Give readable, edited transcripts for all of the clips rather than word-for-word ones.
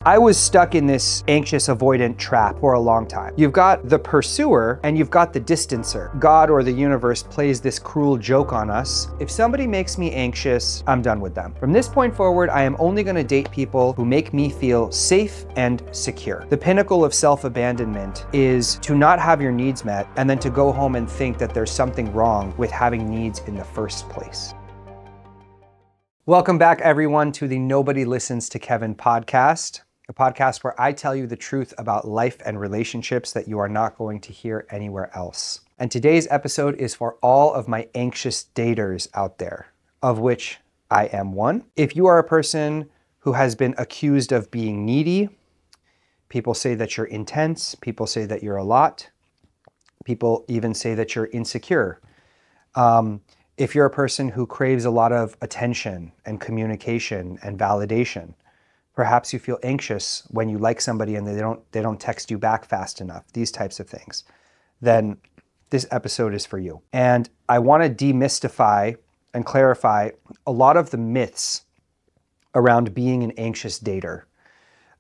I was stuck in this anxious avoidant trap for a long time. You've got the pursuer and you've got the distancer. God or the universe plays this cruel joke on us. If somebody makes me anxious, I'm done with them. From this point forward, I am only going to date people who make me feel safe and secure. The pinnacle of self-abandonment is to not have your needs met and then to go home and think that there's something wrong with having needs in the first place. Welcome back, everyone, to the Nobody Listens to Kevin podcast. A podcast where I tell you the truth about life and relationships that you are not going to hear anywhere else. And today's episode is for all of my anxious daters out there, of which I am one. If you are a person who has been accused of being needy, people say that you're intense, people say that you're a lot, people even say that you're insecure. If you're a person who craves a lot of attention and communication and validation, perhaps you feel anxious when you like somebody and they don't text you back fast enough, these types of things, then this episode is for you. And I want to demystify and clarify a lot of the myths around being an anxious dater.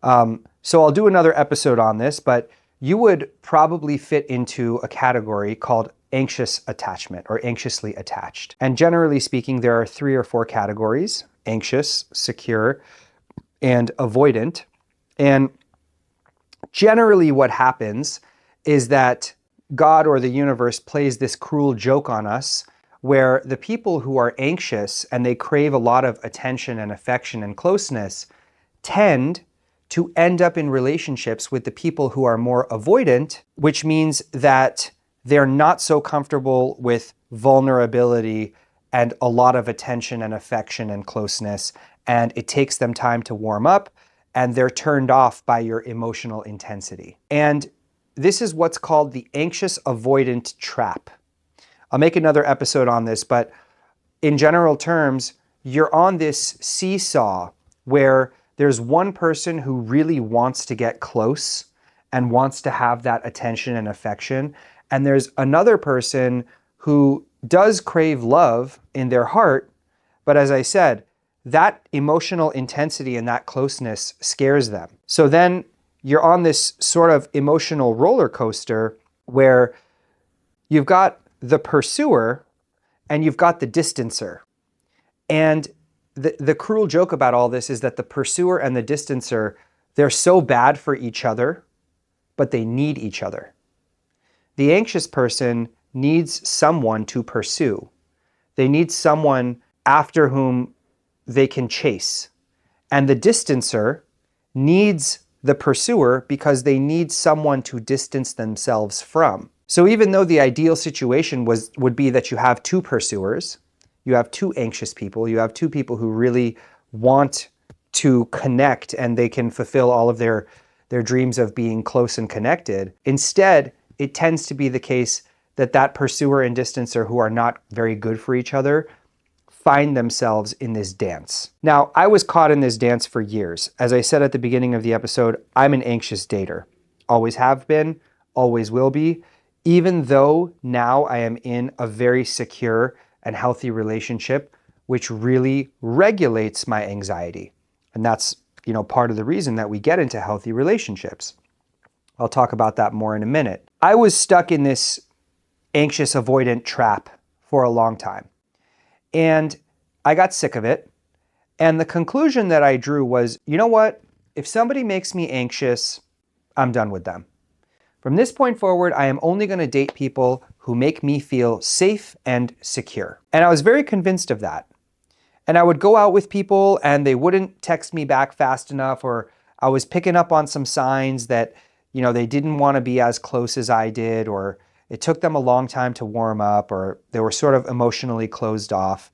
So I'll do another episode on this, but you would probably fit into a category called anxious attachment or anxiously attached. And generally speaking, there are 3 or 4 categories: anxious, secure, and avoidant. And generally what happens is that God or the universe plays this cruel joke on us where the people who are anxious and they crave a lot of attention and affection and closeness tend to end up in relationships with the people who are more avoidant, which means that they're not so comfortable with vulnerability and a lot of attention and affection and closeness, and it takes them time to warm up, and they're turned off by your emotional intensity. And this is what's called the anxious avoidant trap. I'll make another episode on this, but in general terms, you're on this seesaw where there's one person who really wants to get close and wants to have that attention and affection, and there's another person who does crave love in their heart, but as I said, that emotional intensity and that closeness scares them. So then you're on this sort of emotional roller coaster where you've got the pursuer and you've got the distancer. And the cruel joke about all this is that the pursuer and the distancer, they're so bad for each other, but they need each other. The anxious person needs someone to pursue. They need someone after whom they can chase. And the distancer needs the pursuer because they need someone to distance themselves from. So even though the ideal situation would be that you have 2 pursuers, you have 2 anxious people, you have 2 people who really want to connect and they can fulfill all of their dreams of being close and connected. Instead, it tends to be the case that that pursuer and distancer who are not very good for each other find themselves in this dance. Now, I was caught in this dance for years. As I said at the beginning of the episode, I'm an anxious dater. Always have been, always will be, even though now I am in a very secure and healthy relationship, which really regulates my anxiety. And that's, part of the reason that we get into healthy relationships. I'll talk about that more in a minute. I was stuck in this anxious avoidant trap for a long time. And I got sick of it. And the conclusion that I drew was, you know what? If somebody makes me anxious, I'm done with them. From this point forward, I am only going to date people who make me feel safe and secure. And I was very convinced of that. And I would go out with people and they wouldn't text me back fast enough, or I was picking up on some signs that, they didn't want to be as close as I did, or it took them a long time to warm up, or they were sort of emotionally closed off.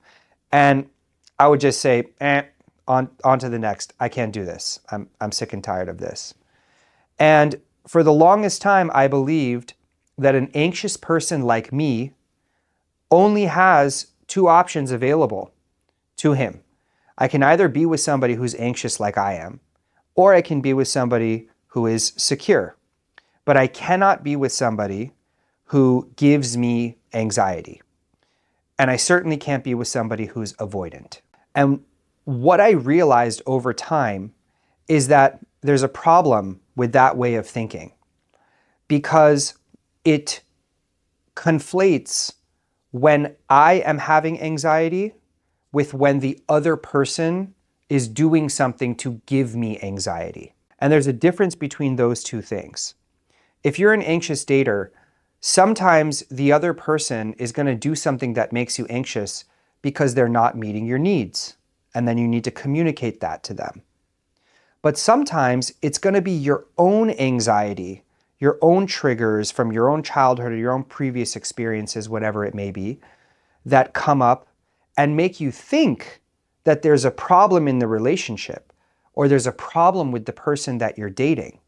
And I would just say, on to the next. I can't do this. I'm sick and tired of this. And for the longest time, I believed that an anxious person like me only has 2 options available to him. I can either be with somebody who's anxious like I am, or I can be with somebody who is secure. But I cannot be with somebody who gives me anxiety. And I certainly can't be with somebody who's avoidant. And what I realized over time is that there's a problem with that way of thinking because it conflates when I am having anxiety with when the other person is doing something to give me anxiety. And there's a difference between those two things. If you're an anxious dater, sometimes the other person is going to do something that makes you anxious because they're not meeting your needs. And then you need to communicate that to them. But sometimes it's going to be your own anxiety, your own triggers from your own childhood or your own previous experiences, whatever it may be, that come up and make you think that there's a problem in the relationship or there's a problem with the person that you're dating.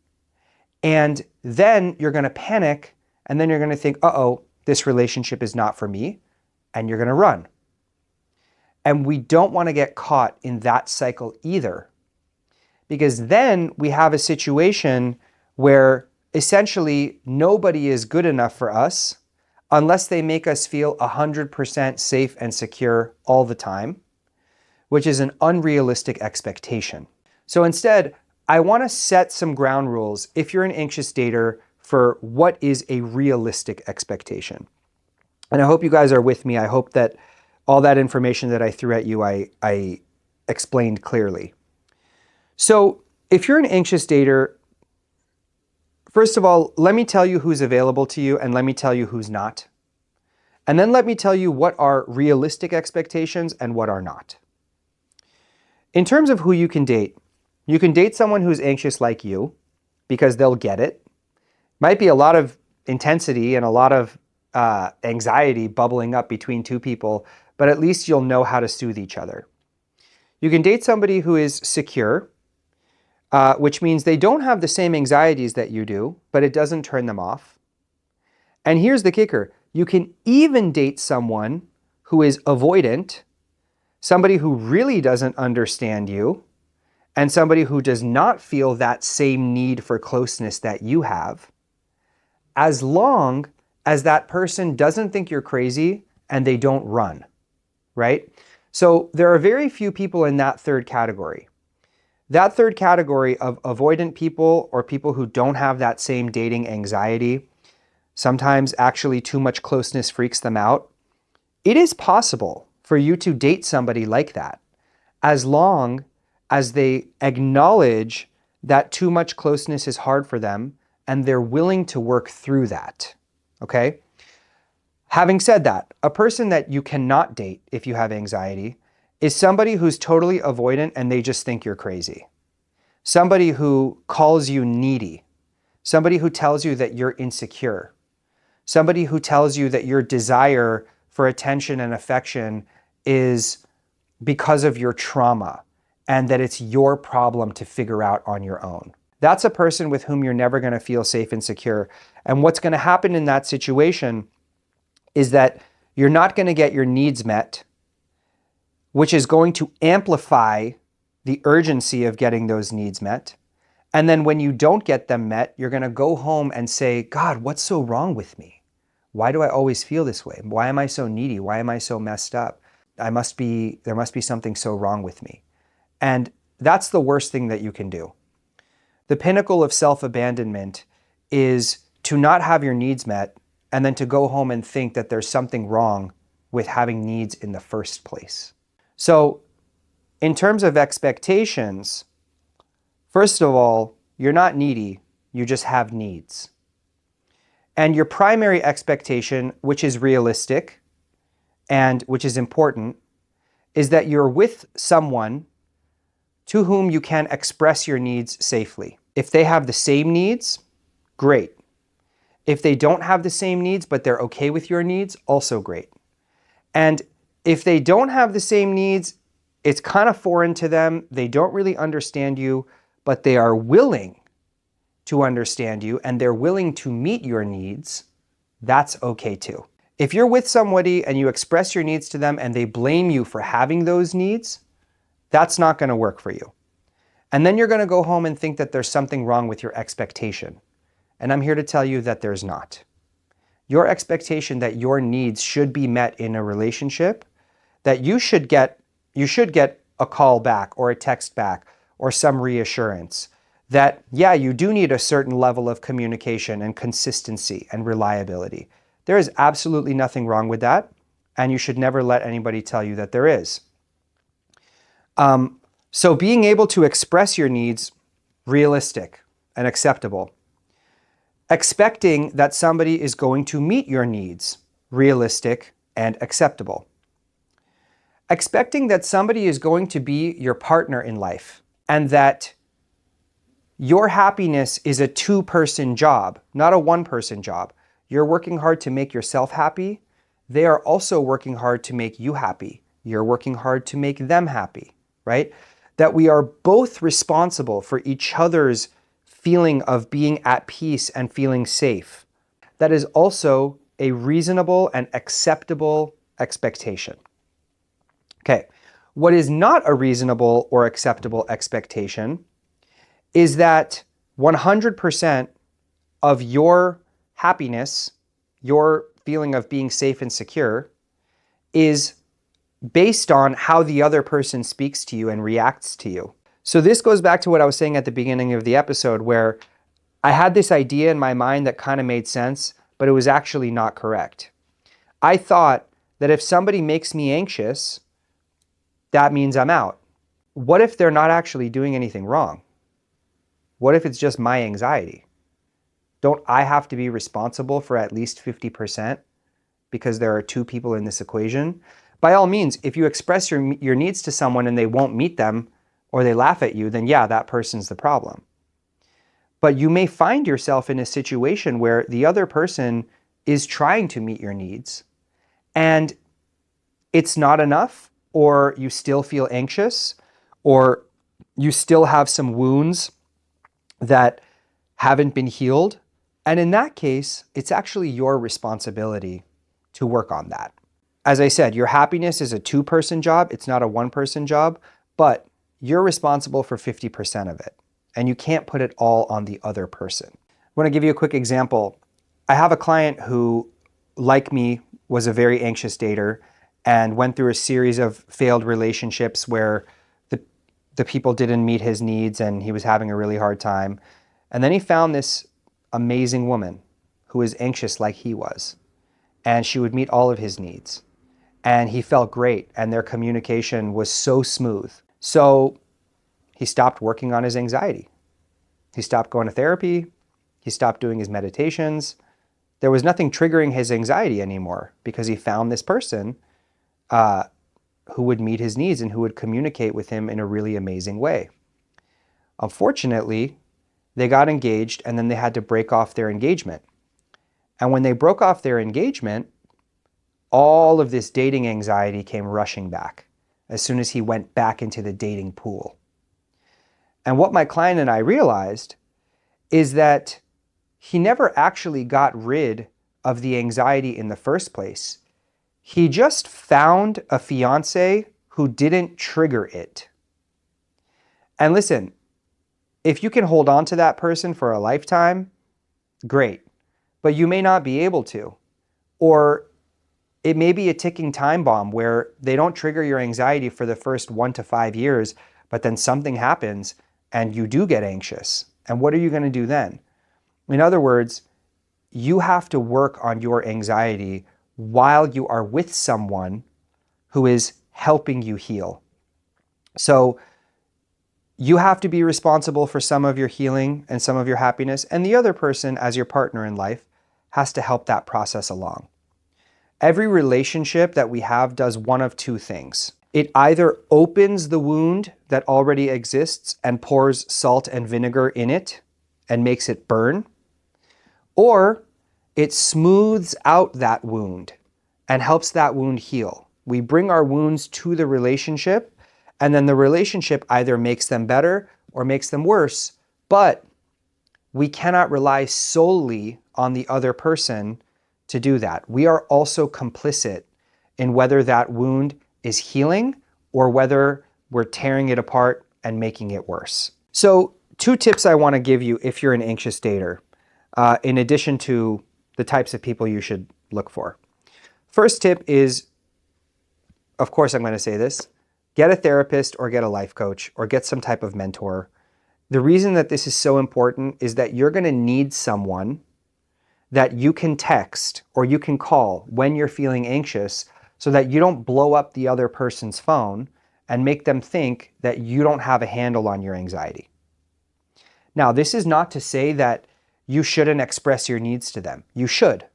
And then you're going to panic and then you're going to think, uh-oh, this relationship is not for me, and you're going to run. And we don't want to get caught in that cycle either, because then we have a situation where essentially nobody is good enough for us unless they make us feel 100% safe and secure all the time, which is an unrealistic expectation. So instead, I want to set some ground rules if you're an anxious dater for what is a realistic expectation. And I hope you guys are with me. I hope that all that information that I threw at you, I explained clearly. So if you're an anxious dater, first of all, let me tell you who's available to you and let me tell you who's not. And then let me tell you what are realistic expectations and what are not. In terms of who you can date someone who's anxious like you because they'll get it. Might be a lot of intensity and a lot of anxiety bubbling up between two people, but at least you'll know how to soothe each other. You can date somebody who is secure, which means they don't have the same anxieties that you do, but it doesn't turn them off. And here's the kicker. You can even date someone who is avoidant, somebody who really doesn't understand you, and somebody who does not feel that same need for closeness that you have, as long as that person doesn't think you're crazy and they don't run, right? So there are very few people in that third category. That third category of avoidant people or people who don't have that same dating anxiety, sometimes actually too much closeness freaks them out. It is possible for you to date somebody like that as long as they acknowledge that too much closeness is hard for them and they're willing to work through that, okay? Having said that, a person that you cannot date if you have anxiety is somebody who's totally avoidant and they just think you're crazy. Somebody who calls you needy. Somebody who tells you that you're insecure. Somebody who tells you that your desire for attention and affection is because of your trauma and that it's your problem to figure out on your own. That's a person with whom you're never going to feel safe and secure. And what's going to happen in that situation is that you're not going to get your needs met, which is going to amplify the urgency of getting those needs met. And then when you don't get them met, you're going to go home and say, God, what's so wrong with me? Why do I always feel this way? Why am I so needy? Why am I so messed up? There must be something so wrong with me. And that's the worst thing that you can do. The pinnacle of self-abandonment is to not have your needs met and then to go home and think that there's something wrong with having needs in the first place. So in terms of expectations, first of all, you're not needy, you just have needs. And your primary expectation, which is realistic and which is important, is that you're with someone to whom you can express your needs safely. If they have the same needs, great. If they don't have the same needs, but they're okay with your needs, also great. And if they don't have the same needs, it's kind of foreign to them, they don't really understand you, but they are willing to understand you and they're willing to meet your needs, that's okay too. If you're with somebody and you express your needs to them and they blame you for having those needs, that's not going to work for you. And then you're going to go home and think that there's something wrong with your expectation. And I'm here to tell you that there's not. Your expectation that your needs should be met in a relationship, that you should get a call back or a text back or some reassurance, that, yeah, you do need a certain level of communication and consistency and reliability. There is absolutely nothing wrong with that, and you should never let anybody tell you that there is. So being able to express your needs, realistic and acceptable. Expecting that somebody is going to meet your needs, realistic and acceptable. Expecting that somebody is going to be your partner in life and that your happiness is a two-person job, not a one-person job. You're working hard to make yourself happy. They are also working hard to make you happy. You're working hard to make them happy, right? That we are both responsible for each other's feeling of being at peace and feeling safe. That is also a reasonable and acceptable expectation. Okay, what is not a reasonable or acceptable expectation is that 100% of your happiness, your feeling of being safe and secure, is based on how the other person speaks to you and reacts to you. So this goes back to what I was saying at the beginning of the episode, where I had this idea in my mind that kind of made sense, but it was actually not correct. I thought that if somebody makes me anxious, that means I'm out. What if they're not actually doing anything wrong? What if it's just my anxiety? Don't I have to be responsible for at least 50% because there are two people in this equation? By all means, if you express your needs to someone and they won't meet them or they laugh at you, then yeah, that person's the problem. But you may find yourself in a situation where the other person is trying to meet your needs and it's not enough, or you still feel anxious, or you still have some wounds that haven't been healed. And in that case, it's actually your responsibility to work on that. As I said, your happiness is a two-person job. It's not a one-person job, but you're responsible for 50% of it. And you can't put it all on the other person. I want to give you a quick example. I have a client who, like me, was a very anxious dater and went through a series of failed relationships where the people didn't meet his needs and he was having a really hard time. And then he found this amazing woman who was anxious like he was. And she would meet all of his needs. And he felt great, and their communication was so smooth. So he stopped working on his anxiety. He stopped going to therapy. He stopped doing his meditations. There was nothing triggering his anxiety anymore because he found this person who would meet his needs and who would communicate with him in a really amazing way. Unfortunately, they got engaged and then they had to break off their engagement. And when they broke off their engagement, all of this dating anxiety came rushing back as soon as he went back into the dating pool. And what my client and I realized is that he never actually got rid of the anxiety in the first place. He just found a fiance who didn't trigger it. And listen, if you can hold on to that person for a lifetime, great. But you may not be able to. Or it may be a ticking time bomb where they don't trigger your anxiety for the first 1 to 5 years, but then something happens and you do get anxious. And what are you going to do then? In other words, you have to work on your anxiety while you are with someone who is helping you heal. So you have to be responsible for some of your healing and some of your happiness, and the other person, as your partner in life, has to help that process along. Every relationship that we have does one of two things. It either opens the wound that already exists and pours salt and vinegar in it and makes it burn, or it smooths out that wound and helps that wound heal. We bring our wounds to the relationship, and then the relationship either makes them better or makes them worse, but we cannot rely solely on the other person to do that. We are also complicit in whether that wound is healing or whether we're tearing it apart and making it worse. So 2 tips I want to give you if you're an anxious dater, in addition to the types of people you should look for. First tip is, of course I'm going to say this, get a therapist or get a life coach or get some type of mentor The reason that this is so important is that you're going to need someone that you can text or you can call when you're feeling anxious so that you don't blow up the other person's phone and make them think that you don't have a handle on your anxiety. Now, this is not to say that you shouldn't express your needs to them. You should.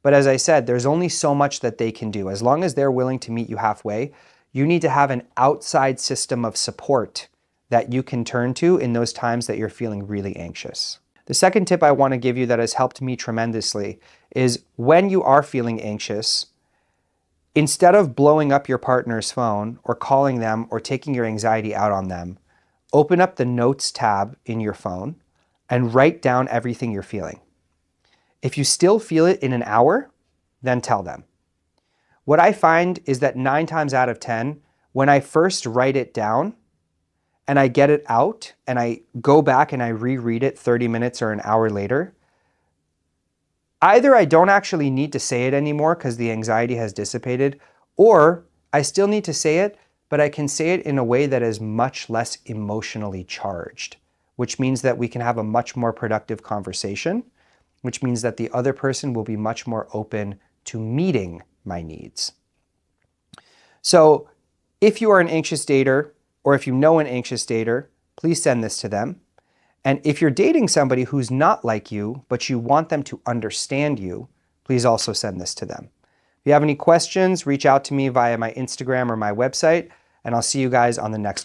But as I said, there's only so much that they can do. As long as they're willing to meet you halfway, you need to have an outside system of support that you can turn to in those times that you're feeling really anxious. The second tip I want to give you that has helped me tremendously is when you are feeling anxious, instead of blowing up your partner's phone or calling them or taking your anxiety out on them, open up the Notes tab in your phone and write down everything you're feeling. If you still feel it in an hour, then tell them. What I find is that 9 times out of 10, when I first write it down and I get it out and I go back and I reread it 30 minutes or an hour later, either I don't actually need to say it anymore because the anxiety has dissipated, or I still need to say it, but I can say it in a way that is much less emotionally charged, which means that we can have a much more productive conversation, which means that the other person will be much more open to meeting my needs. So if you are an anxious dater, or if you know an anxious dater, please send this to them. And if you're dating somebody who's not like you, but you want them to understand you, please also send this to them. If you have any questions, reach out to me via my Instagram or my website, and I'll see you guys on the next